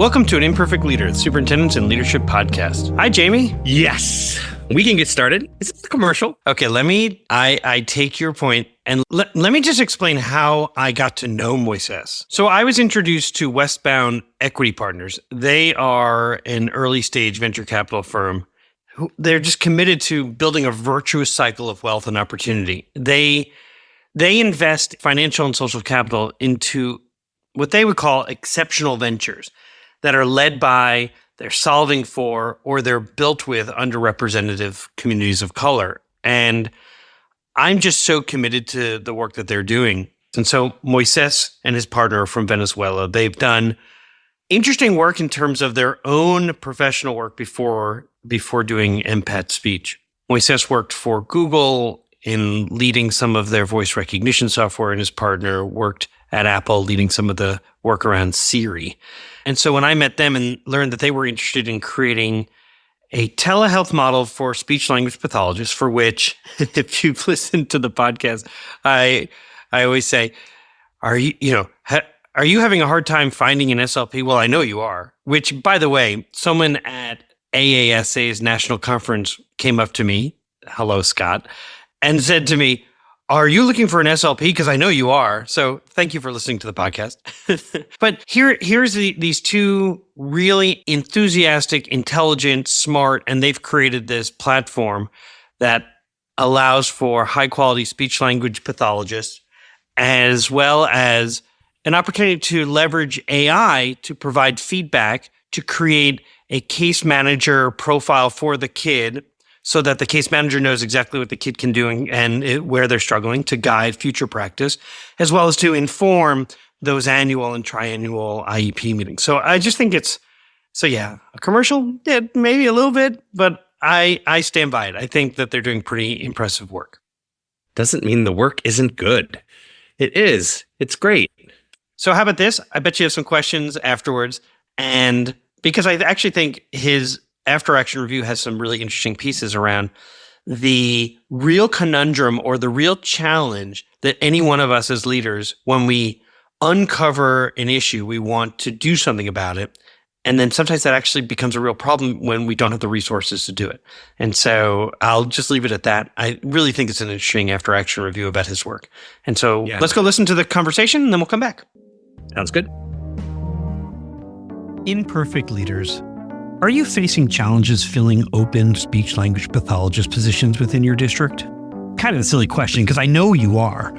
Welcome to An Imperfect Leader, the Superintendents and Leadership Podcast. Hi, Jamie. Yes. We can get started. Is it a commercial? Okay, I take your point and let me just explain how I got to know Moises. So I was introduced to Westbound Equity Partners. They are an early stage venture capital firm. They're just committed to building a virtuous cycle of wealth and opportunity. They invest financial and social capital into what they would call exceptional ventures that are led by, they're solving for, or they're built with underrepresented communities of color. And I'm just so committed to the work that they're doing. And so Moises and his partner are from Venezuela. They've done interesting work in terms of their own professional work before doing Empat Speech. Moises worked for Google in leading some of their voice recognition software, and his partner worked at Apple leading some of the work around Siri. And so when I met them and learned that they were interested in creating a telehealth model for speech language pathologists, for which, if you've listened to the podcast, I always say, are you having a hard time finding an SLP? Well, I know you are, which, by the way, someone at AASA's national conference came up to me, hello, Scott, and said to me, are you looking for an SLP? Because I know you are. So thank you for listening to the podcast. But here's these two really enthusiastic, intelligent, smart, and they've created this platform that allows for high quality speech language pathologists, as well as an opportunity to leverage AI to provide feedback to create a case manager profile for the kid, so that the case manager knows exactly what the kid can do and where they're struggling to guide future practice, as well as to inform those annual and triannual IEP meetings. So I just think a commercial, yeah, maybe a little bit, but I stand by it. I think that they're doing pretty impressive work. Doesn't mean the work isn't good. It is. It's great. So how about this? I bet you have some questions afterwards. And because I actually think his After Action Review has some really interesting pieces around the real conundrum or the real challenge that any one of us as leaders, when we uncover an issue, we want to do something about it. And then sometimes that actually becomes a real problem when we don't have the resources to do it. And so I'll just leave it at that. I really think it's an interesting After Action Review about his work. And so Let's go listen to the conversation and then we'll come back. Sounds good. Imperfect leaders. Are you facing challenges filling open speech-language pathologist positions within your district? Kind of a silly question, because I know you are.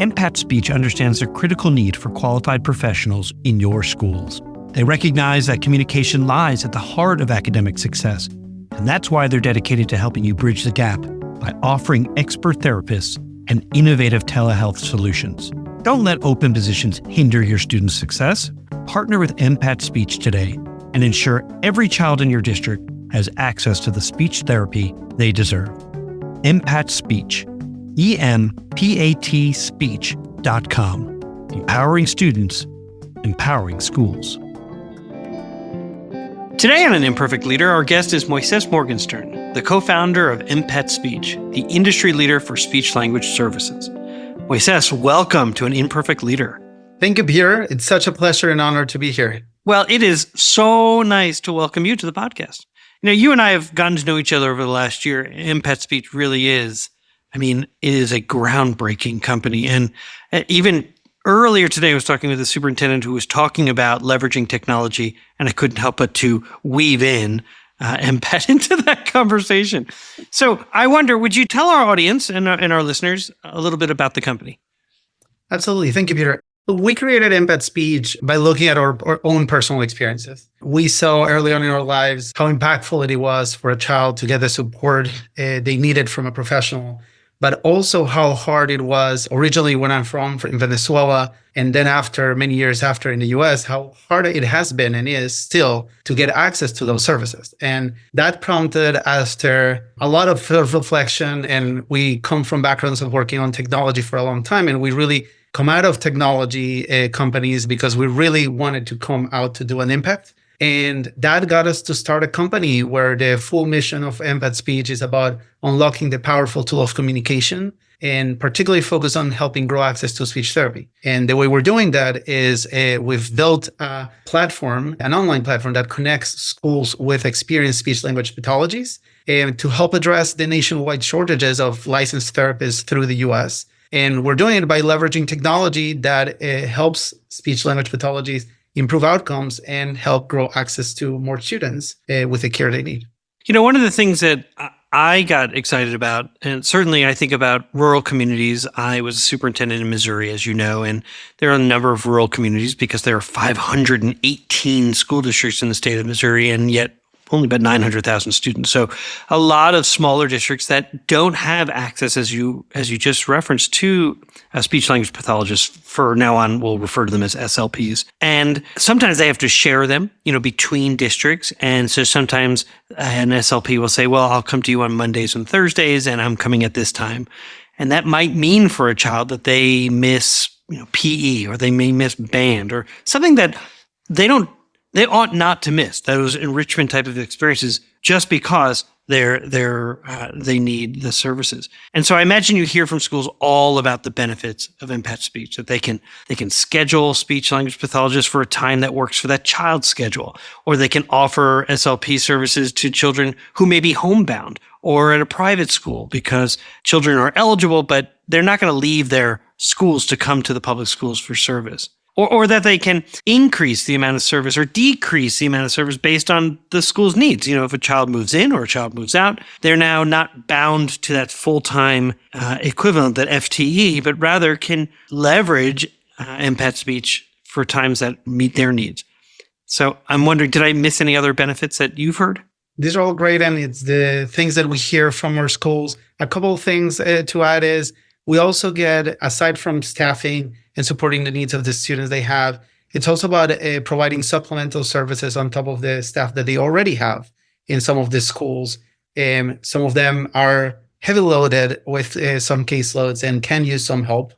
Empat Speech understands the critical need for qualified professionals in your schools. They recognize that communication lies at the heart of academic success, and that's why they're dedicated to helping you bridge the gap by offering expert therapists and innovative telehealth solutions. Don't let open positions hinder your students' success. Partner with Empat Speech today and ensure every child in your district has access to the speech therapy they deserve. Empat Speech, EMPAT speech.com. Empowering students, empowering schools. Today on An Imperfect Leader, our guest is Moises Morgenstern, the co-founder of Empat Speech, the industry leader for speech language services. Moises, welcome to An Imperfect Leader. Thank you, Peter. It's such a pleasure and honor to be here. Well, it is so nice to welcome you to the podcast. You know, you and I have gotten to know each other over the last year. Empat Speech really is, it is a groundbreaking company. And even earlier today, I was talking with a superintendent who was talking about leveraging technology, and I couldn't help but to weave in Empat into that conversation. So I wonder, would you tell our audience and our listeners a little bit about the company? Absolutely. Thank you, Peter. We created Empat Speech by looking at our own personal experiences. We saw early on in our lives how impactful it was for a child to get the support they needed from a professional, but also how hard it was originally when I'm from in Venezuela, and then after many years after in the US, how hard it has been and is still to get access to those services. And that prompted after a lot of reflection, and we come from backgrounds of working on technology for a long time, and we really come out of technology companies because we really wanted to come out to do an impact. And that got us to start a company where the full mission of Empat Speech is about unlocking the powerful tool of communication and particularly focus on helping grow access to speech therapy. And the way we're doing that is we've built a platform, an online platform that connects schools with experienced speech language pathologists and to help address the nationwide shortages of licensed therapists through the US. And we're doing it by leveraging technology that helps speech language pathologists improve outcomes and help grow access to more students with the care they need. One of the things that I got excited about, and certainly I think about rural communities. I was a superintendent in Missouri, as you know, and there are a number of rural communities because there are 518 school districts in the state of Missouri, and yet only about 900,000 students. So a lot of smaller districts that don't have access, as you just referenced, to a speech language pathologist. For now on, we'll refer to them as SLPs. And sometimes they have to share them, between districts. And so sometimes an SLP will say, well, I'll come to you on Mondays and Thursdays, and I'm coming at this time. And that might mean for a child that they miss, PE, or they may miss band, or something that they ought not to miss, those enrichment type of experiences, just because they need the services. And so I imagine you hear from schools all about the benefits of Empat Speech, that they can schedule speech language pathologists for a time that works for that child's schedule, or they can offer SLP services to children who may be homebound or at a private school because children are eligible, but they're not going to leave their schools to come to the public schools for service. Or that they can increase the amount of service or decrease the amount of service based on the school's needs. If a child moves in or a child moves out, they're now not bound to that full-time equivalent, that FTE, but rather can leverage Empat Speech for times that meet their needs. So I'm wondering, did I miss any other benefits that you've heard? These are all great, and it's the things that we hear from our schools. A couple of things to add is we also get, aside from staffing and supporting the needs of the students they have, it's also about providing supplemental services on top of the staff that they already have in some of the schools. Some of them are heavy loaded with some caseloads and can use some help.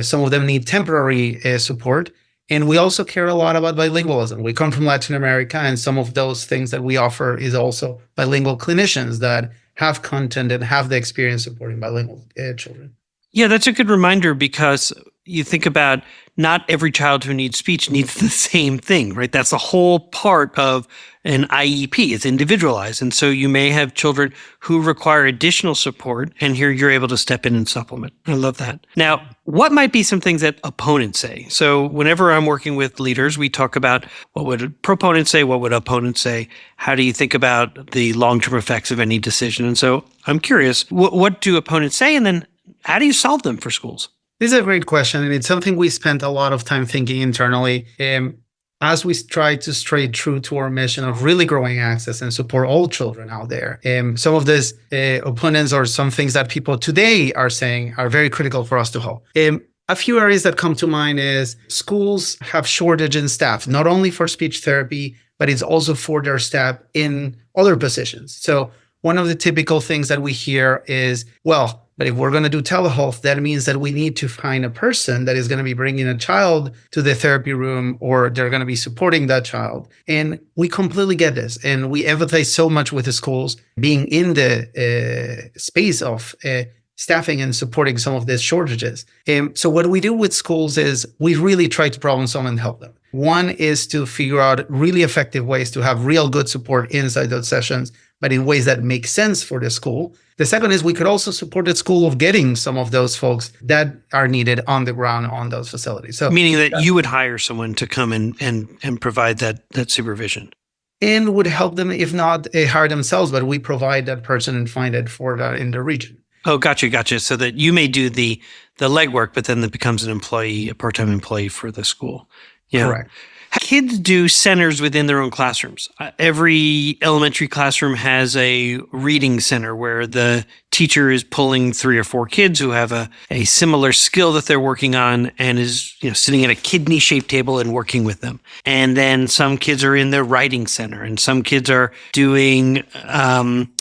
Some of them need temporary support. And we also care a lot about bilingualism. We come from Latin America, and some of those things that we offer is also bilingual clinicians that have content and have the experience supporting bilingual children. Yeah, that's a good reminder, because you think about not every child who needs speech needs the same thing, right? That's the whole part of an IEP. It's individualized. And so you may have children who require additional support, and here you're able to step in and supplement. I love that. Now, what might be some things that opponents say? So whenever I'm working with leaders, we talk about what would proponents say, what would opponents say? How do you think about the long-term effects of any decision? And so I'm curious, what do opponents say? And then how do you solve them for schools? This is a great question, and it's something we spent a lot of time thinking internally as we try to stay true to our mission of really growing access and support all children out there. Some of these opponents or some things that people today are saying are very critical for us to help. A few areas that come to mind is schools have shortage in staff, not only for speech therapy, but it's also for their staff in other positions. So one of the typical things that we hear is, well, but if we're going to do telehealth, that means that we need to find a person that is going to be bringing a child to the therapy room, or they're going to be supporting that child. And we completely get this. And we empathize so much with the schools being in the space of staffing and supporting some of these shortages. So what we do with schools is we really try to problem solve and help them. One is to figure out really effective ways to have real good support inside those sessions, but in ways that make sense for the school. The second is we could also support the school of getting some of those folks that are needed on the ground on those facilities. So, meaning that you would hire someone to come and provide that supervision. And would help them, if not hire themselves, but we provide that person and find it for that in the region. Oh, gotcha. So that you may do the legwork, but then it becomes a part-time employee for the school. Yeah. Correct. Kids do centers within their own classrooms. Every elementary classroom has a reading center where the teacher is pulling 3 or 4 kids who have a similar skill that they're working on and is sitting at a kidney-shaped table and working with them. And then some kids are in the writing center, and some kids are doing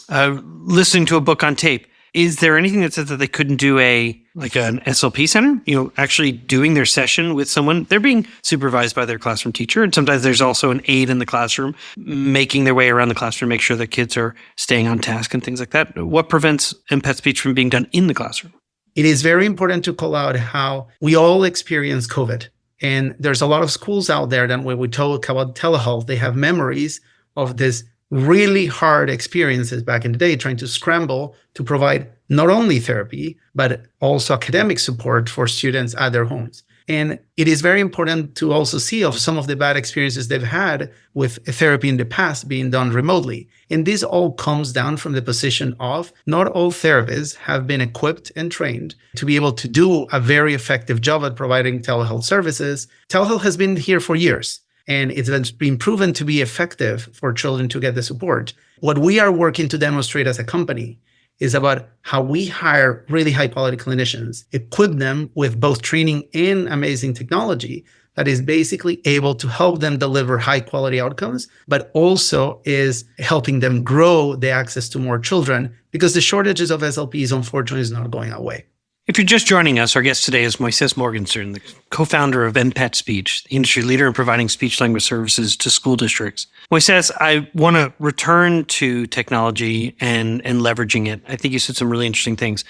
listening to a book on tape. Is there anything that says that they couldn't do an SLP center? Actually doing their session with someone. They're being supervised by their classroom teacher. And sometimes there's also an aide in the classroom making their way around the classroom, make sure that kids are staying on task and things like that. What prevents Empat Speech from being done in the classroom? It is very important to call out how we all experience COVID. And there's a lot of schools out there that when we talk about telehealth, they have memories of this really hard experiences back in the day, trying to scramble to provide not only therapy, but also academic support for students at their homes. And it is very important to also see of some of the bad experiences they've had with therapy in the past being done remotely. And this all comes down from the position of not all therapists have been equipped and trained to be able to do a very effective job at providing telehealth services. Telehealth has been here for years, and it's been proven to be effective for children to get the support. What we are working to demonstrate as a company is about how we hire really high quality clinicians, equip them with both training and amazing technology that is basically able to help them deliver high quality outcomes, but also is helping them grow the access to more children, because the shortages of SLPs, unfortunately, is not going away. If you're just joining us, our guest today is Moises Morgenstern, the co-founder of Empat Speech, the industry leader in providing speech language services to school districts. Moises, I want to return to technology and leveraging it. I think you said some really interesting things.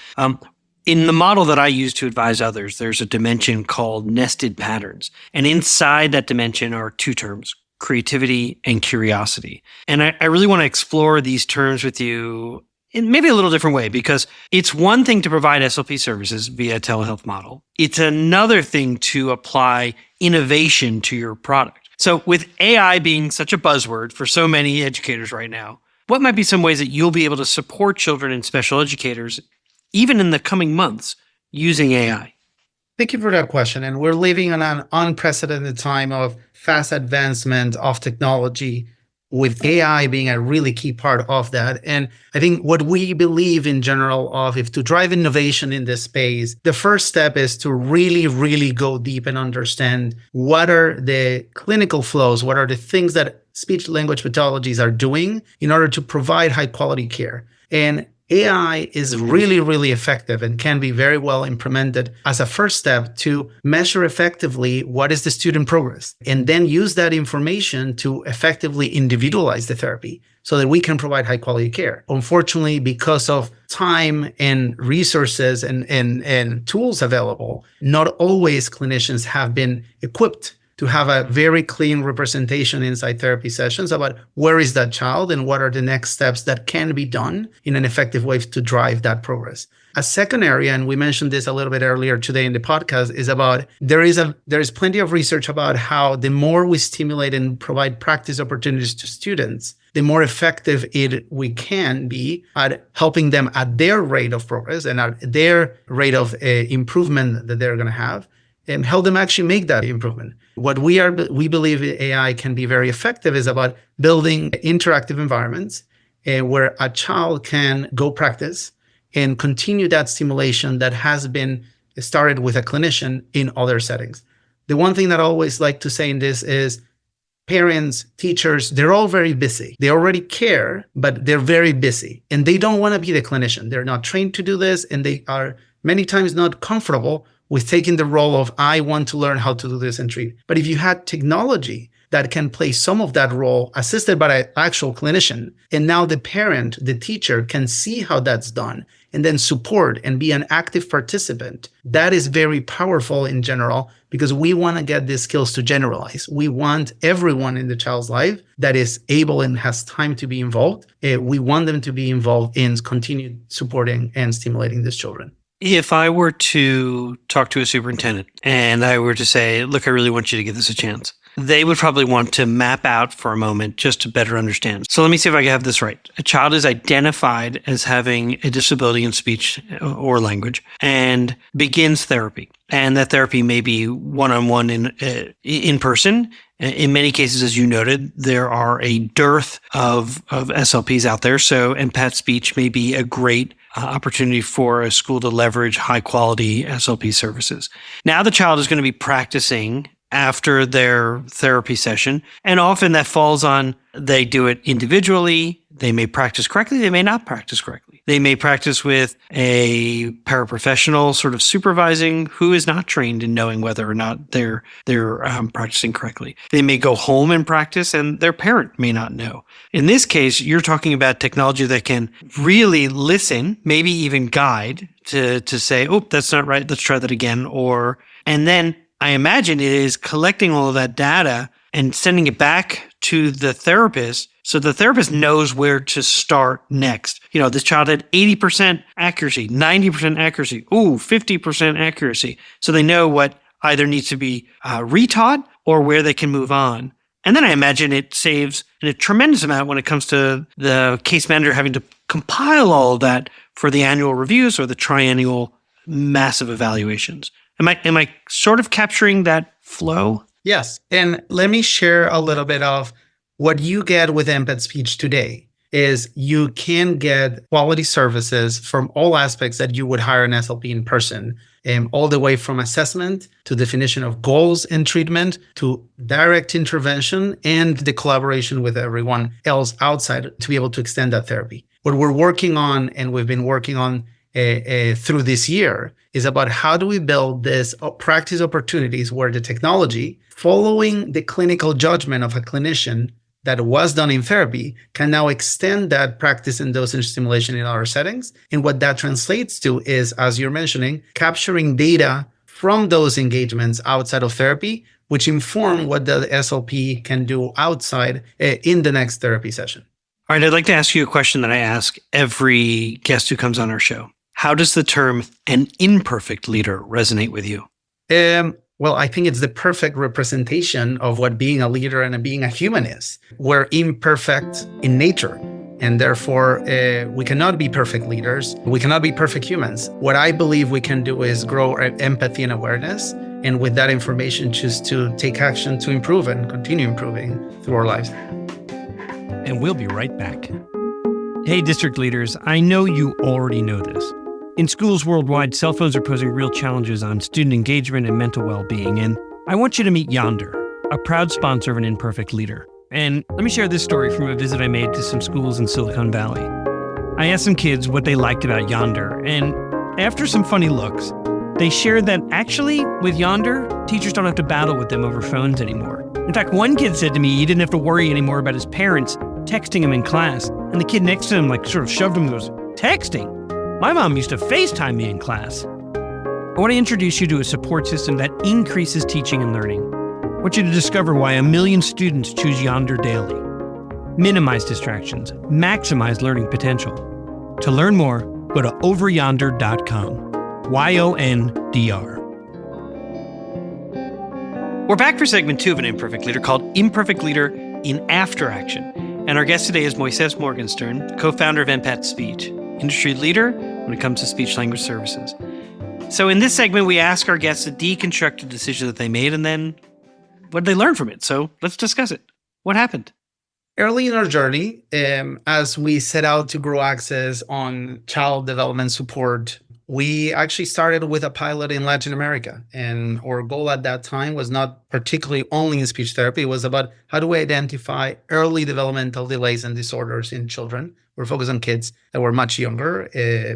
In the model that I use to advise others, there's a dimension called nested patterns. And inside that dimension are two terms, creativity and curiosity. And I really want to explore these terms with you in maybe a little different way, because it's one thing to provide SLP services via a telehealth model. It's another thing to apply innovation to your product. So with AI being such a buzzword for so many educators right now, what might be some ways that you'll be able to support children and special educators, even in the coming months, using AI? Thank you for that question. And we're living in an unprecedented time of fast advancement of technology, with AI being a really key part of that. And I think what we believe in general of, if to drive innovation in this space, the first step is to really, really go deep and understand what are the clinical flows, what are the things that speech language pathologies are doing in order to provide high quality care. And AI is really, really effective and can be very well implemented as a first step to measure effectively what is the student progress, and then use that information to effectively individualize the therapy so that we can provide high quality care. Unfortunately, because of time and resources and tools available, not always clinicians have been equipped to have a very clean representation inside therapy sessions about where is that child and what are the next steps that can be done in an effective way to drive that progress. A second area, and we mentioned this a little bit earlier today in the podcast, is about there is plenty of research about how the more we stimulate and provide practice opportunities to students, the more effective we can be at helping them at their rate of progress and at their rate of improvement that they're going to have, and help them actually make that improvement. What we believe AI can be very effective is about building interactive environments where a child can go practice and continue that stimulation that has been started with a clinician in other settings. The one thing that I always like to say in this is parents, teachers, they're all very busy. They already care, but they're very busy and they don't want to be the clinician. They're not trained to do this, and they are many times not comfortable with taking the role of, I want to learn how to do this and treat. But if you had technology that can play some of that role assisted by an actual clinician, and now the parent, the teacher can see how that's done and then support and be an active participant, that is very powerful in general, because we want to get these skills to generalize. We want everyone in the child's life that is able and has time to be involved. We want them to be involved in continued supporting and stimulating these children. If I were to talk to a superintendent and I were to say, look, I really want you to give this a chance, they would probably want to map out for a moment just to better understand. So let me see if I have this right. A child is identified as having a disability in speech or language and begins therapy. And that therapy may be one-on-one in person. In many cases, as you noted, there are a dearth of SLPs out there. So Empat Speech may be a great opportunity for a school to leverage high quality SLP services. Now the child is going to be practicing after their therapy session. And often that falls on they do it individually. They may practice correctly. They may not practice correctly. They may practice with a paraprofessional sort of supervising who is not trained in knowing whether or not they're practicing correctly. They may go home and practice and their parent may not know. In this case, you're talking about technology that can really listen, maybe even guide to say, oh, that's not right. Let's try that again. And then I imagine it is collecting all of that data and sending it back to the therapist so the therapist knows where to start next. This child had 80% accuracy, 90% accuracy, 50% accuracy. So they know what either needs to be retaught or where they can move on. And then I imagine it saves a tremendous amount when it comes to the case manager having to compile all of that for the annual reviews or the triennial massive evaluations. Am I sort of capturing that flow? Yes. And let me share a little bit of what you get with Empat Speech today is you can get quality services from all aspects that you would hire an SLP in person, all the way from assessment to definition of goals and treatment to direct intervention and the collaboration with everyone else outside to be able to extend that therapy. What we're working on, and we've been working on through this year, is about how do we build this practice opportunities where the technology, following the clinical judgment of a clinician that was done in therapy, can now extend that practice and dosage stimulation in other settings. And what that translates to is, as you're mentioning, capturing data from those engagements outside of therapy, which inform what the SLP can do outside in the next therapy session. All right, I'd like to ask you a question that I ask every guest who comes on our show. How does the term an imperfect leader resonate with you? Well, I think it's the perfect representation of what being a leader and being a human is. We're imperfect in nature, and therefore we cannot be perfect leaders. We cannot be perfect humans. What I believe we can do is grow our empathy and awareness, and with that information, choose to take action to improve and continue improving through our lives. And we'll be right back. Hey, district leaders, I know you already know this. In schools worldwide, cell phones are posing real challenges on student engagement and mental well-being, and I want you to meet Yonder, a proud sponsor of An Imperfect Leader. And let me share this story from a visit I made to some schools in Silicon Valley. I asked some kids what they liked about Yonder, and after some funny looks, they shared that actually, with Yonder, teachers don't have to battle with them over phones anymore. In fact, one kid said to me he didn't have to worry anymore about his parents texting him in class, and the kid next to him sort of shoved him and goes, "Texting? My mom used to FaceTime me in class." I want to introduce you to a support system that increases teaching and learning. I want you to discover why 1 million students choose Yonder daily. Minimize distractions, maximize learning potential. To learn more, go to overyonder.com. YONDR. We're back for segment 2 of An Imperfect Leader called Imperfect Leader in After Action. And our guest today is Moises Morgenstern, co-founder of Empat Speech, industry leader when it comes to speech-language services. So in this segment, we ask our guests to deconstruct a decision that they made and then what did they learn from it? So let's discuss it. What happened? Early in our journey, as we set out to grow access on child development support, we actually started with a pilot in Latin America. And our goal at that time was not particularly only in speech therapy. It was about how do we identify early developmental delays and disorders in children. We're focused on kids that were much younger,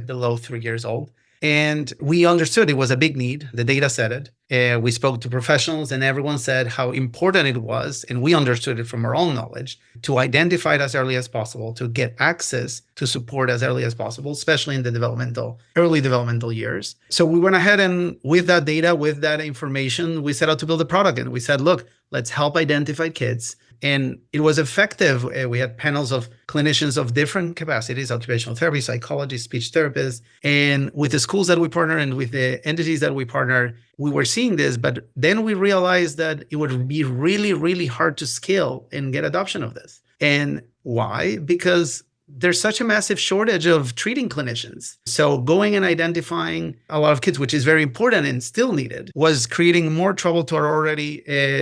below 3 years old. And we understood it was a big need. The data said it. We spoke to professionals and everyone said how important it was. And we understood it from our own knowledge to identify it as early as possible, to get access to support as early as possible, especially in the early developmental years. So we went ahead and with that data, with that information, we set out to build a product. And we said, look, let's help identify kids. And it was effective. We had panels of clinicians of different capacities, occupational therapy, psychology, speech therapists. And with the schools that we partner and with the entities that we partner, we were seeing this. But then we realized that it would be really, really hard to scale and get adoption of this. And why? Because there's such a massive shortage of treating clinicians. So going and identifying a lot of kids, which is very important and still needed, was creating more trouble to our already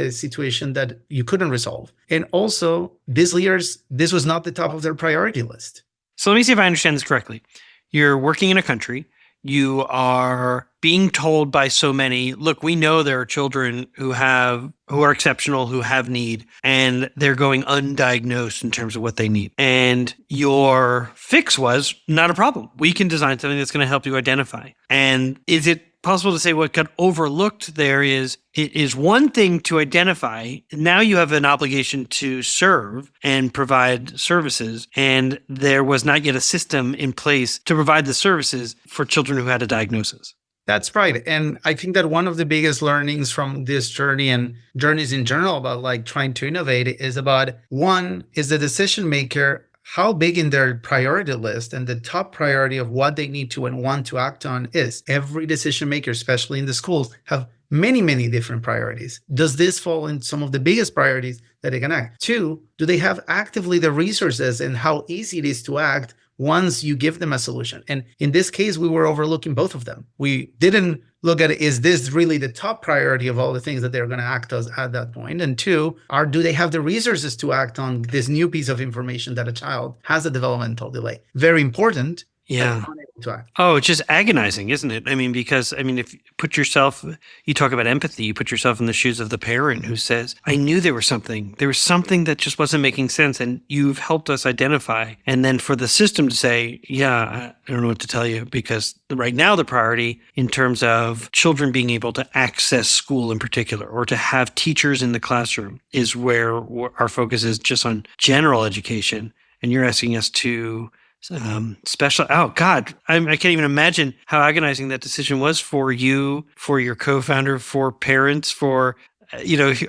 situation that you couldn't resolve. And also, these leaders, this was not the top of their priority list. So let me see if I understand this correctly. You're working in a country. You are being told by so many, look, we know there are children who are exceptional, who have need, and they're going undiagnosed in terms of what they need. And your fix was not a problem. We can design something that's going to help you identify. And is it possible to say what got overlooked there is it is one thing to identify. Now you have an obligation to serve and provide services. And there was not yet a system in place to provide the services for children who had a diagnosis. That's right. And I think that one of the biggest learnings from this journey and journeys in general about like trying to innovate is about one is the decision maker, how big in their priority list and the top priority of what they need to and want to act on is. Every decision maker, especially in the schools, have many, many different priorities. Does this fall in some of the biggest priorities that they can act? Two, do they have actively the resources and how easy it is to act once you give them a solution? And in this case, we were overlooking both of them. We didn't look at, is this really the top priority of all the things that they're going to act as at that point? And two, do they have the resources to act on this new piece of information that a child has a developmental delay? Very important. Yeah. To act. Oh, it's just agonizing, isn't it? I mean, because, if you put yourself, you talk about empathy, you put yourself in the shoes of the parent who says, I knew there was something that just wasn't making sense. And you've helped us identify. And then for the system to say, yeah, I don't know what to tell you, because right now the priority in terms of children being able to access school in particular, or to have teachers in the classroom is where our focus is just on general education. And you're asking us to special. Oh God, I can't even imagine how agonizing that decision was for you, for your co-founder, for parents, for,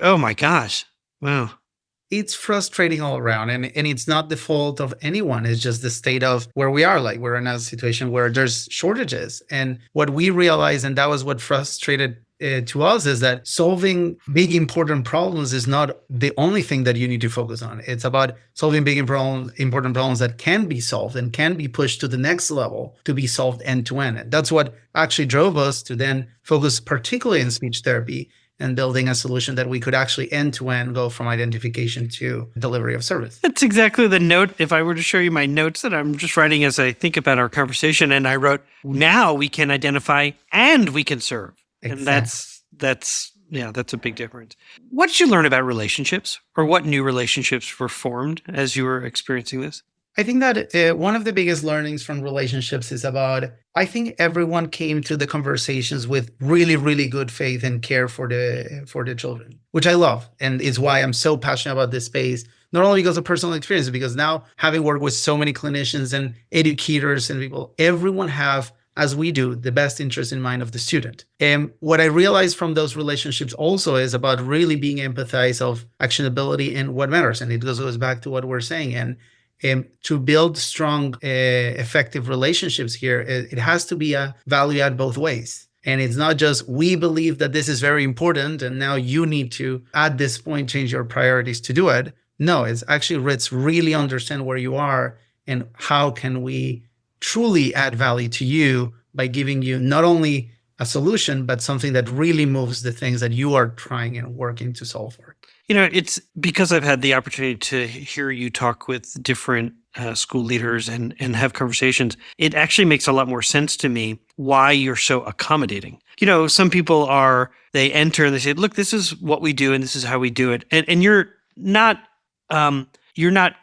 oh my gosh. Wow. It's frustrating all around. And it's not the fault of anyone. It's just the state of where we are. Like we're in a situation where there's shortages. And what we realized, and that was what frustrated to us, is that solving big important problems is not the only thing that you need to focus on. It's about solving big important problems that can be solved and can be pushed to the next level to be solved end to end. And that's what actually drove us to then focus particularly in speech therapy and building a solution that we could actually end to end go from identification to delivery of service. That's exactly the note. If I were to show you my notes that I'm just writing as I think about our conversation, and I wrote, now we can identify and we can serve. Exactly. And that's a big difference. What did you learn about relationships, or what new relationships were formed as you were experiencing this? I think that one of the biggest learnings from relationships is about, I think everyone came to the conversations with really, really good faith and care for the children, which I love. And is why I'm so passionate about this space, not only because of personal experience, because now having worked with so many clinicians and educators and people, everyone have, as we do, the best interest in mind of the student. And what I realized from those relationships also is about really being empathized of actionability and what matters. And it goes back to what we're saying. And to build strong, effective relationships here, it has to be a value add both ways. And it's not just, we believe that this is very important and now you need to, at this point, change your priorities to do it. No, it's actually, let's really understand where you are and how can we truly add value to you by giving you not only a solution, but something that really moves the things that you are trying and working to solve for. It's because I've had the opportunity to hear you talk with different school leaders and have conversations. It actually makes a lot more sense to me why you're so accommodating. Some people they enter and they say, look, this is what we do and this is how we do it. And you're not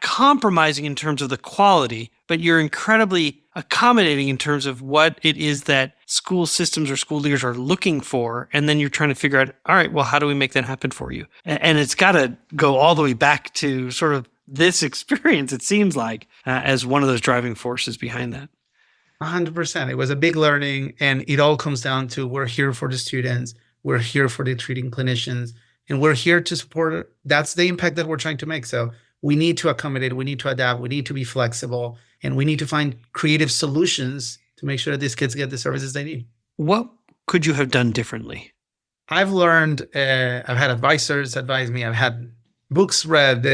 compromising in terms of the quality, but you're incredibly accommodating in terms of what it is that school systems or school leaders are looking for. And then you're trying to figure out, all right, well, how do we make that happen for you? And it's got to go all the way back to sort of this experience, it seems like, as one of those driving forces behind that. 100%. It was a big learning. And it all comes down to, we're here for the students. We're here for the treating clinicians. And we're here to support. That's the impact that we're trying to make. So we need to accommodate, we need to adapt, we need to be flexible, and we need to find creative solutions to make sure that these kids get the services they need. What could you have done differently? I've learned, I've had advisors advise me, I've had books read.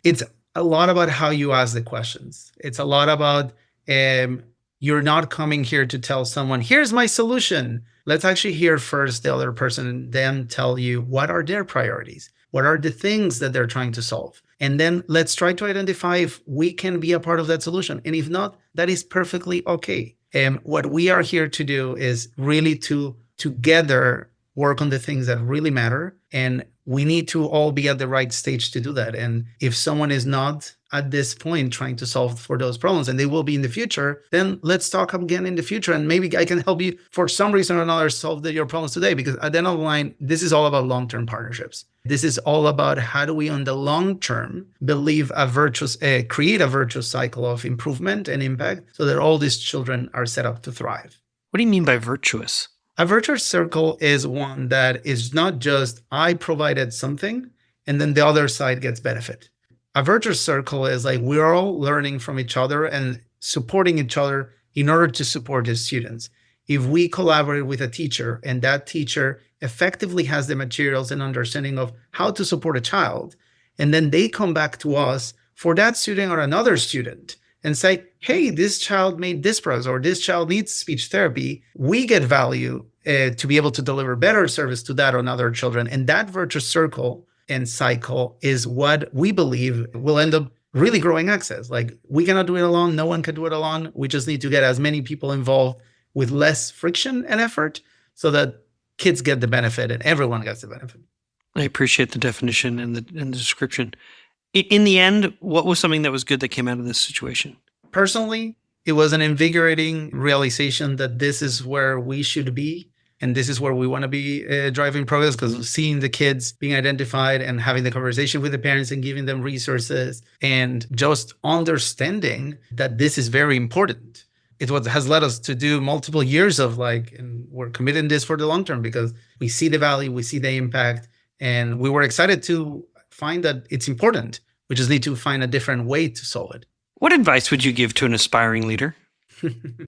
It's a lot about how you ask the questions. It's a lot about you're not coming here to tell someone, here's my solution. Let's actually hear first the other person and then tell you what are their priorities. What are the things that they're trying to solve? And then let's try to identify if we can be a part of that solution. And if not, that is perfectly okay. And what we are here to do is really to together work on the things that really matter. And we need to all be at the right stage to do that. And if someone is not at this point trying to solve for those problems, and they will be in the future, then let's talk again in the future. And maybe I can help you for some reason or another solve your problems today. Because at the end of the line, this is all about long-term partnerships. This is all about how do we, on the long term, create a virtuous cycle of improvement and impact so that all these children are set up to thrive. What do you mean by virtuous? A virtuous circle is one that is not just I provided something and then the other side gets benefit. A virtuous circle is like we're all learning from each other and supporting each other in order to support the students. If we collaborate with a teacher and that teacher effectively has the materials and understanding of how to support a child, and then they come back to us for that student or another student and say, hey, this child made this progress or this child needs speech therapy, we get value to be able to deliver better service to that or other children. And that virtuous circle and cycle is what we believe will end up really growing access. Like we cannot do it alone. No one can do it alone. We just need to get as many people involved with less friction and effort so that kids get the benefit and everyone gets the benefit. I appreciate the definition and the description. In the end, what was something that was good that came out of this situation? Personally, it was an invigorating realization that this is where we should be. And this is where we want to be driving progress, because seeing the kids being identified and having the conversation with the parents and giving them resources and just understanding that this is very important. It's what has led us to do multiple years of and we're committing this for the long term because we see the value, we see the impact, and we were excited to find that it's important. We just need to find a different way to solve it. What advice would you give to an aspiring leader?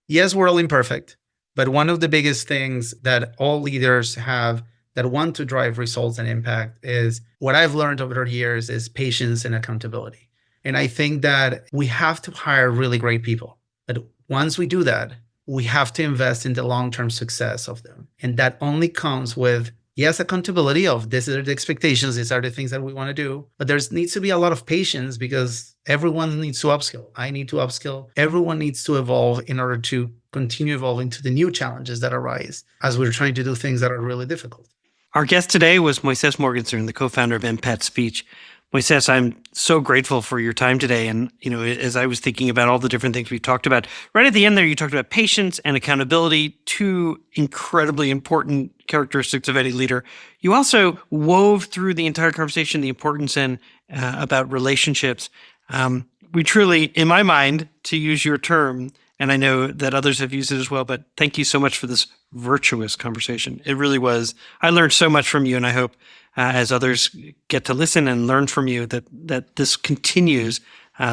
Yes, we're all imperfect. But one of the biggest things that all leaders have that want to drive results and impact is what I've learned over the years is patience and accountability. And I think that we have to hire really great people. But once we do that, we have to invest in the long-term success of them. And that only comes with, yes, accountability of these are the expectations, these are the things that we want to do. But there needs to be a lot of patience because everyone needs to upskill. I need to upskill. Everyone needs to evolve in order to continue evolving to the new challenges that arise as we're trying to do things that are really difficult. Our guest today was Moises Morgenstern, the co-founder of Empat Speech. Moises, I'm so grateful for your time today. And, as I was thinking about all the different things we've talked about, right at the end there, you talked about patience and accountability, two incredibly important characteristics of any leader. You also wove through the entire conversation the importance and about relationships. We truly, in my mind, to use your term, and I know that others have used it as well, but thank you so much for this virtuous conversation. It really was. I learned so much from you, and I hope as others get to listen and learn from you that this continues,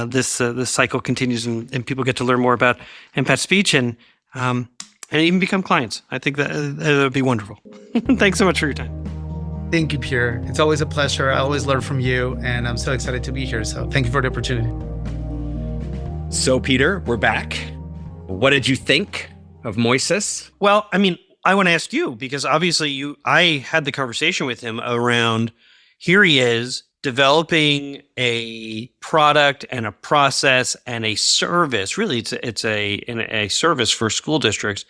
this cycle continues, and people get to learn more about Empat Speech and even become clients. I think that would be wonderful. Thanks so much for your time. Thank you, Pierre. It's always a pleasure. I always learn from you, and I'm so excited to be here. So thank you for the opportunity. So, Peter, we're back. What did you think of Moises? Well, I want to ask you, because obviously I had the conversation with him around, here he is developing a product and a process and a service. Really, it's a service for school districts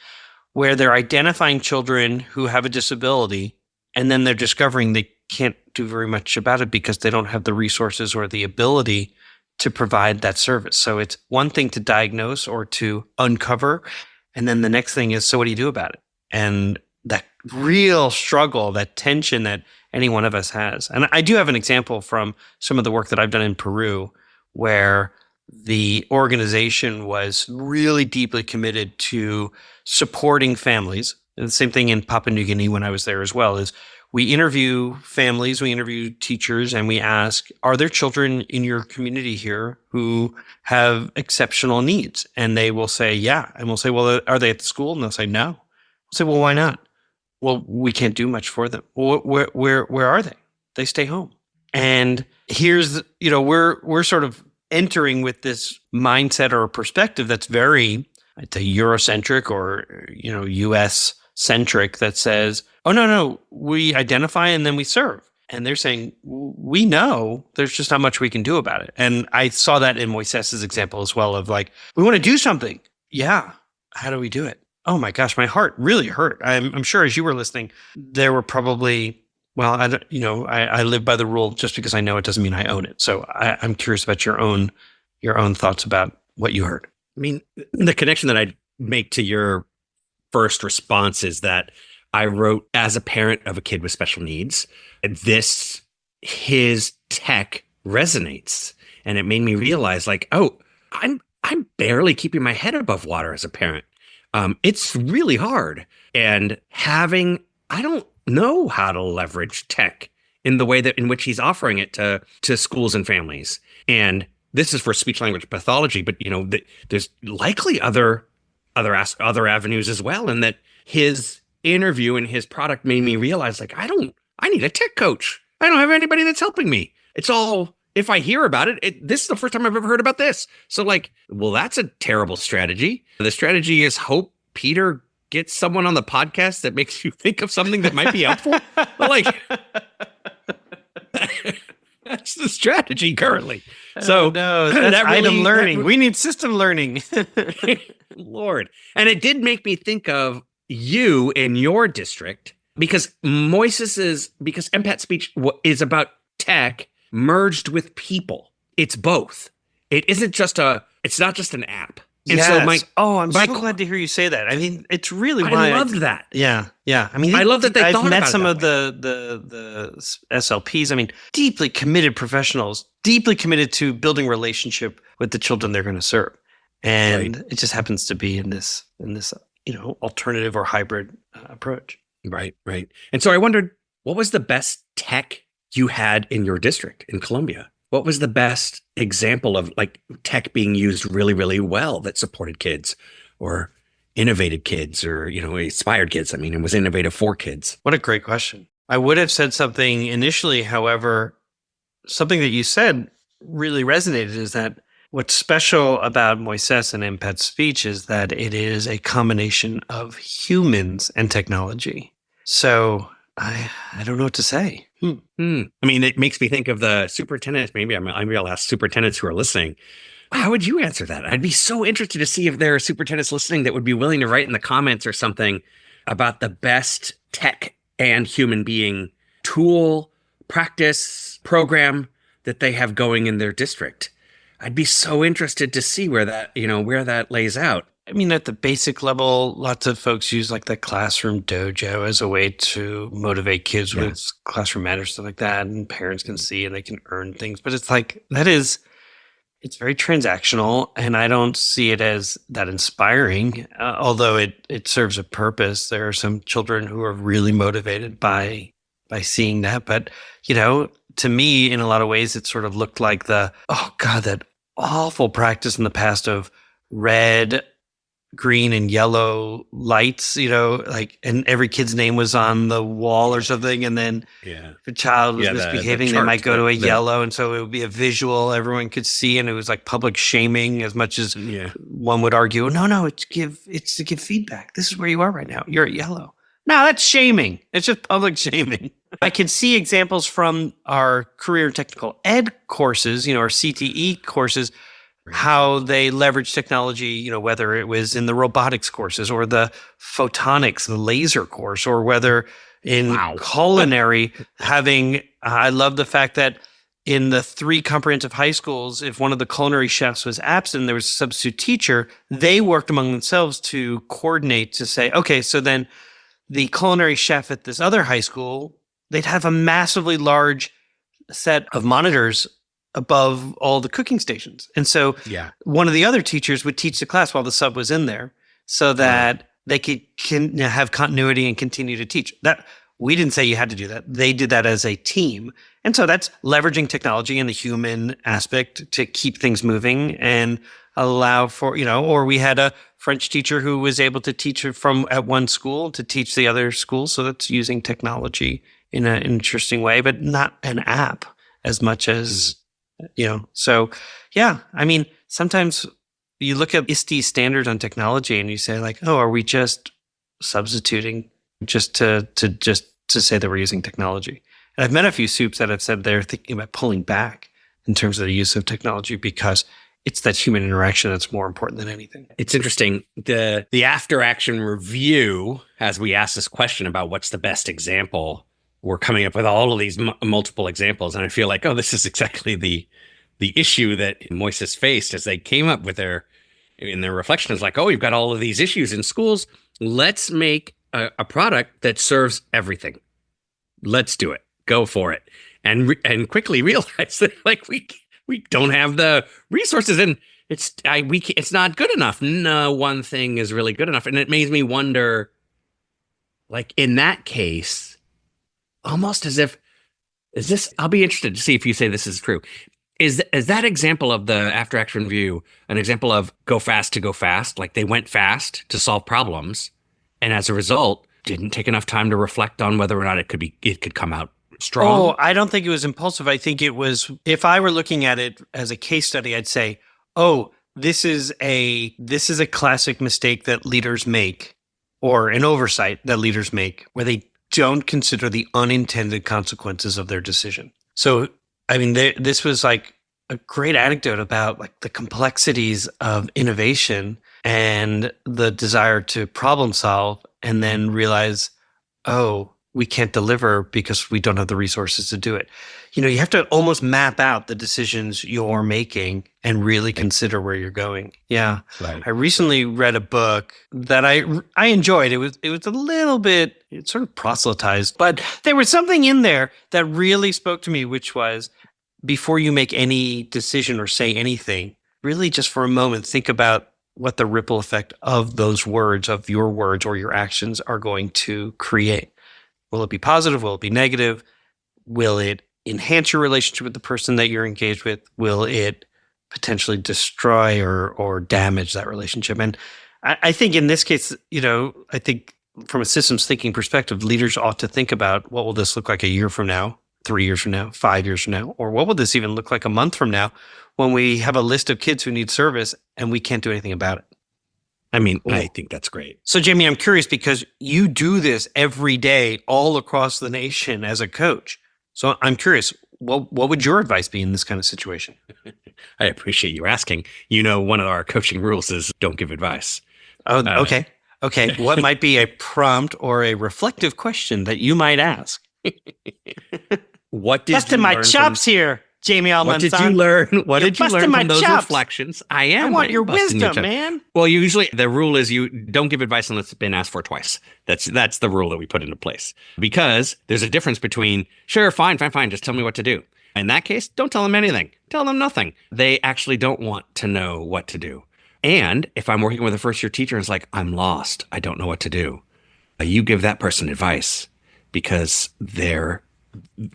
where they're identifying children who have a disability, and then they're discovering they can't do very much about it because they don't have the resources or the ability to provide that service. So it's one thing to diagnose or to uncover, and then the next thing is, so what do you do about it? And that real struggle, that tension that any one of us has. And I do have an example from some of the work that I've done in Peru, where the organization was really deeply committed to supporting families. And the same thing in Papua New Guinea when I was there as well, is we interview families, we interview teachers, and we ask, are there children in your community here who have exceptional needs? And they will say, yeah. And we'll say, well, are they at the school? And they'll say, no. We'll say, well, why not? Well, we can't do much for them. Well, where are they? They stay home. And here's, we're sort of entering with this mindset or perspective that's very, I'd say, Eurocentric or, US centric, that says, oh, no, we identify and then we serve. And they're saying, we know there's just not much we can do about it. And I saw that in Moises's example as well of we want to do something. Yeah, how do we do it? Oh my gosh, my heart really hurt. I'm sure as you were listening, there were probably, well, I live by the rule, just because I know it doesn't mean I own it. So I'm curious about your own thoughts about what you heard. I mean, the connection that I'd make to your first response is that I wrote as a parent of a kid with special needs. His tech resonates. And it made me realize, like, oh, I'm barely keeping my head above water as a parent. It's really hard. And I don't know how to leverage tech in the way that in which he's offering it to schools and families. And this is for speech language pathology, but there's likely other avenues as well. And that his interview and his product made me realize, like, I need a tech coach. I don't have anybody that's helping me. It's all, if I hear about it, this is the first time I've ever heard about this. So like, well, that's a terrible strategy. The strategy is hope Peter gets someone on the podcast that makes you think of something that might be helpful. But like, that's the strategy currently. So no, that's item learning. We need system learning. Lord. And it did make me think of you in your district, because Empat Speech is about tech merged with people. It's both. It's not just an app. And yes. So I'm so glad to hear you say that. I mean, it's really why I loved that. Yeah. Yeah. I mean, I love that they thought about it. I've met some of the SLPs. I mean, deeply committed professionals, deeply committed to building relationship with the children they're going to serve. And It just happens to be in this alternative or hybrid approach. Right. And so I wondered, what was the best tech you had in your district in Columbia? What was the best example of like tech being used really, really well that supported kids or innovated kids or, inspired kids? I mean, it was innovative for kids. What a great question. I would have said something initially. However, something that you said really resonated is that what's special about Moises and Empat Speech is that it is a combination of humans and technology. So I don't know what to say. I mean, it makes me think of the superintendents. Maybe I'll ask superintendents who are listening. How would you answer that? I'd be so interested to see if there are superintendents listening that would be willing to write in the comments or something about the best tech and human being tool, practice, program that they have going in their district. I'd be so interested to see where that lays out. I mean, at the basic level, lots of folks use like the classroom dojo as a way to motivate kids with classroom matters, stuff like that. And parents can see and they can earn things. But it's like, it's very transactional. And I don't see it as that inspiring, although it serves a purpose. There are some children who are really motivated by seeing that. But, to me, in a lot of ways, it sort of looked like that awful practice in the past of red, green, and yellow lights, and every kid's name was on the wall or something. And then if a child was misbehaving, they might go to a yellow. And so it would be a visual everyone could see. And it was like public shaming as much as one would argue, no, it's to give feedback. This is where you are right now. You're at yellow. No, that's shaming. It's just public shaming. I can see examples from our career and technical ed courses, our CTE courses, how they leverage technology, whether it was in the robotics courses or the photonics, the laser course, or whether in culinary I love the fact that in the 3 comprehensive high schools, if one of the culinary chefs was absent, there was a substitute teacher, they worked among themselves to coordinate to say, okay, so then the culinary chef at this other high school, they'd have a massively large set of monitors above all the cooking stations. And so one of the other teachers would teach the class while the sub was in there so that they could have continuity and continue to teach. That we didn't say you had to do that. They did that as a team. And so that's leveraging technology and the human aspect to keep things moving and allow for, or we had a French teacher who was able to teach from at one school to teach the other school. So that's using technology in an interesting way, but not an app as much as, So, I mean, sometimes you look at ISTE standards on technology and you say like, oh, are we just substituting just to say that we're using technology? And I've met a few soups that have said they're thinking about pulling back in terms of the use of technology because it's that human interaction that's more important than anything. It's interesting. The after action review, as we ask this question about what's the best example, we're coming up with all of these multiple examples. And I feel like, this is exactly the issue that Moises faced as they came up with their reflection is like, we've got all of these issues in schools. Let's make a product that serves everything. Let's do it. Go for it. And quickly realize that we don't have the resources, and it's not good enough. No one thing is really good enough. And it makes me wonder, like in that case, almost as if, I'll be interested to see if you say this is true. Is that example of the after action review an example of go fast to go fast? Like they went fast to solve problems, and as a result, didn't take enough time to reflect on whether or not it could come out strong? I don't think it was impulsive. I think it was, if I were looking at it as a case study, I'd say, this is a classic mistake that leaders make, or an oversight that leaders make, where they don't consider the unintended consequences of their decision. So, I mean, this was like a great anecdote about like the complexities of innovation and the desire to problem solve, and then realize, we can't deliver because we don't have the resources to do it. You have to almost map out the decisions you're making and really consider where you're going. Yeah. Right. I recently read a book that I enjoyed. It was a little bit, it's sort of proselytized, but there was something in there that really spoke to me, which was, before you make any decision or say anything, really just for a moment, think about what the ripple effect of those words, of your words or your actions, are going to create. Will it be positive? Will it be negative? Will it enhance your relationship with the person that you're engaged with? Will it potentially destroy or damage that relationship? And I think in this case, I think from a systems thinking perspective, leaders ought to think about, what will this look like a year from now, 3 years from now, 5 years from now, or what will this even look like a month from now when we have a list of kids who need service and we can't do anything about it? I mean, I think that's great. So, Jamie, I'm curious, because you do this every day all across the nation as a coach. So I'm curious, what would your advice be in this kind of situation? I appreciate you asking. One of our coaching rules is don't give advice. Okay. What might be a prompt or a reflective question that you might ask? What did Busting you my learn chops here, Jamie Almanzon. What did you learn? What did you learn from those chops. reflections? I want your wisdom, man. Well, usually the rule is you don't give advice unless it's been asked for twice. That's the rule that we put into place, because there's a difference between, sure, fine, just tell me what to do. In that case, don't tell them anything. Tell them nothing. They actually don't want to know what to do. And if I'm working with a first-year teacher and it's like, I'm lost, I don't know what to do, you give that person advice, because they're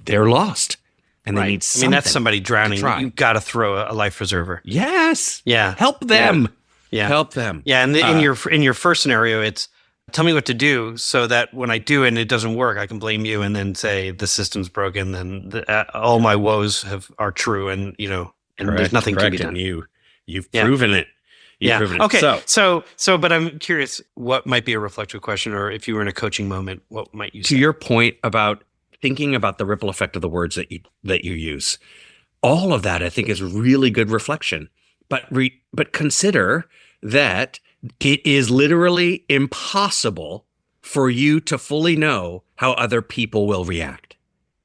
lost. And they need something. That's somebody drowning. You've got to throw a life preserver. Yes. Yeah. Help them. Yeah. Help them. Yeah. And in your first scenario, it's tell me what to do so that when I do it and it doesn't work, I can blame you and then say the system's broken. Then all my woes are true, and there's nothing to be done. And you've proven it. Proven it. Okay. So, but I'm curious, what might be a reflective question, or if you were in a coaching moment, what might you say? To your point about thinking about the ripple effect of the words that you use, all of that I think is really good reflection. But consider that it is literally impossible for you to fully know how other people will react.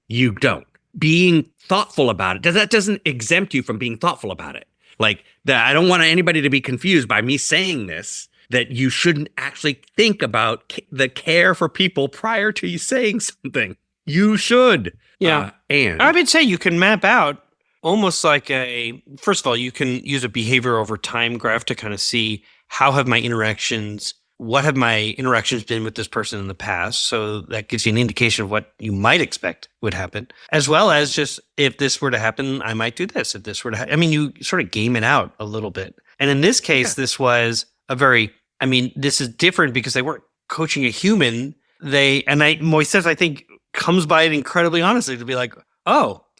You don't. Being thoughtful about it, that doesn't exempt you from being thoughtful about it. Like that, I don't want anybody to be confused by me saying this, that you shouldn't actually think about the care for people prior to you saying something. You should. Yeah. And I would say you can map out almost like first of all, you can use a behavior over time graph to kind of see what have my interactions been with this person in the past. So that gives you an indication of what you might expect would happen, as well as just, if this were to happen, I might do this. If this were to you sort of game it out a little bit. And in this case, this was this is different because they weren't coaching a human. Moises, I think, comes by it incredibly honestly to be like,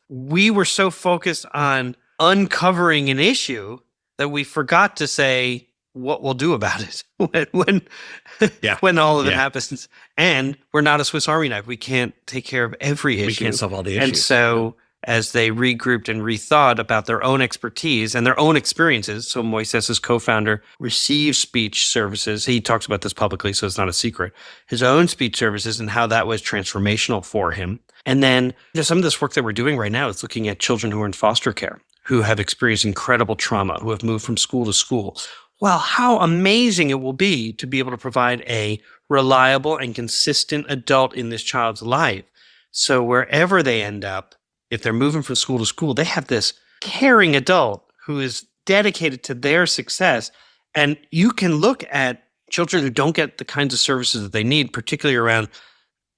we were so focused on uncovering an issue that we forgot to say what we'll do about it when all of it happens. And we're not a Swiss Army knife. We can't take care of every issue. We can't solve all the issues. And so as they regrouped and rethought about their own expertise and their own experiences. So Moises' co-founder received speech services. He talks about this publicly, so it's not a secret. His own speech services and how that was transformational for him. And then some of this work that we're doing right now is looking at children who are in foster care, who have experienced incredible trauma, who have moved from school to school. Well, how amazing it will be to be able to provide a reliable and consistent adult in this child's life. So wherever they end up, if they're moving from school to school, they have this caring adult who is dedicated to their success. And you can look at children who don't get the kinds of services that they need, particularly around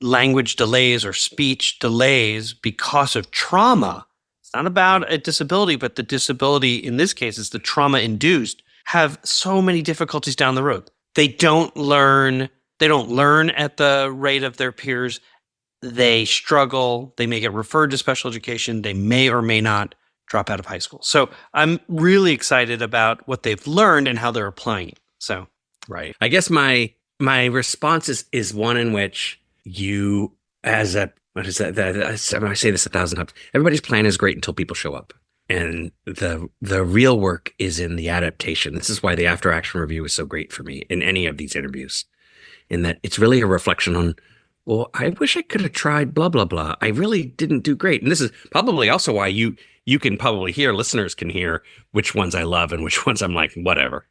language delays or speech delays because of trauma. It's not about a disability, but the disability in this case is the trauma-induced, have so many difficulties down the road. They don't learn at the rate of their peers. They struggle. They may get referred to special education. They may or may not drop out of high school. So I'm really excited about what they've learned and how they're applying it. So, right. I guess my response is one in which you, as a, what is that? I say this 1,000 times. Everybody's plan is great until people show up. And the real work is in the adaptation. This is why the after action review is so great for me in any of these interviews, in that it's really a reflection on, well, I wish I could have tried blah, blah, blah. I really didn't do great. And this is probably also why you can probably hear, listeners can hear which ones I love and which ones I'm like, whatever.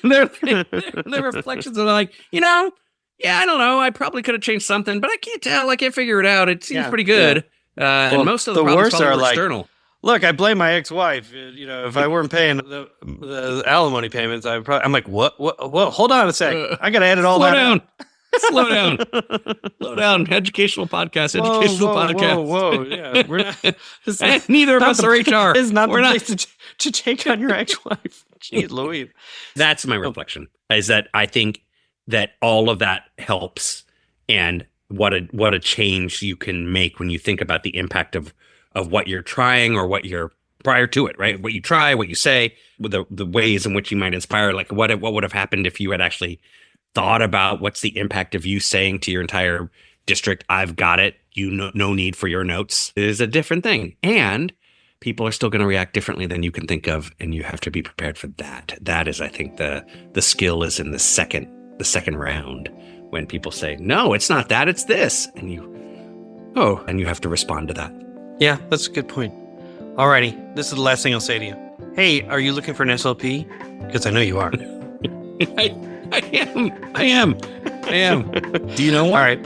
They're reflections are like, yeah, I don't know. I probably could have changed something, but I can't tell. I can't figure it out. It seems pretty good. Yeah. And most of the problems worst are like, external. Look, I blame my ex-wife. If I weren't paying the alimony payments, I'm like, what? Hold on a sec. I got to edit all that out. Slow down. Slow down. Educational podcast. Whoa. Yeah, we're not. Neither of us are HR. It's not the place to take on your ex-wife. Jeez Louise. That's my reflection, is that I think that all of that helps, and what a change you can make when you think about the impact of what you're trying or what you're prior to it, right? What you try, what you say, the ways in which you might inspire, like what would have happened if you had actually thought about what's the impact of you saying to your entire district, I've got it, no need for your notes, is a different thing. And people are still going to react differently than you can think of, and you have to be prepared for that. That is, I think, the skill is in the second round, when people say, no, it's not that, it's this. And you have to respond to that. Yeah, that's a good point. Alrighty, this is the last thing I'll say to you. Hey, are you looking for an SLP? Because I know you are. I am. Do you know one? All right.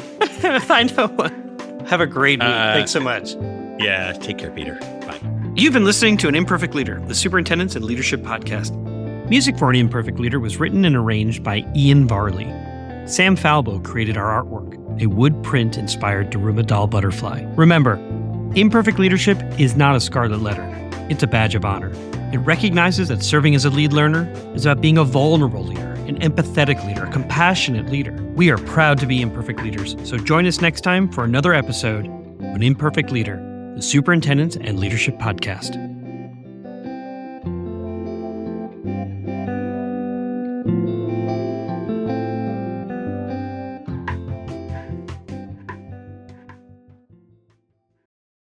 I know one. Have a great week. Thanks so much. Yeah, take care, Peter. Bye. You've been listening to An Imperfect Leader, the Superintendents and Leadership Podcast. Music for An Imperfect Leader was written and arranged by Ian Varley. Sam Falbo created our artwork, a wood print inspired Daruma doll butterfly. Remember, imperfect leadership is not a scarlet letter. It's a badge of honor. It recognizes that serving as a lead learner is about being a vulnerable leader, an empathetic leader, a compassionate leader. We are proud to be imperfect leaders, so join us next time for another episode of An Imperfect Leader, the Superintendents and Leadership Podcast.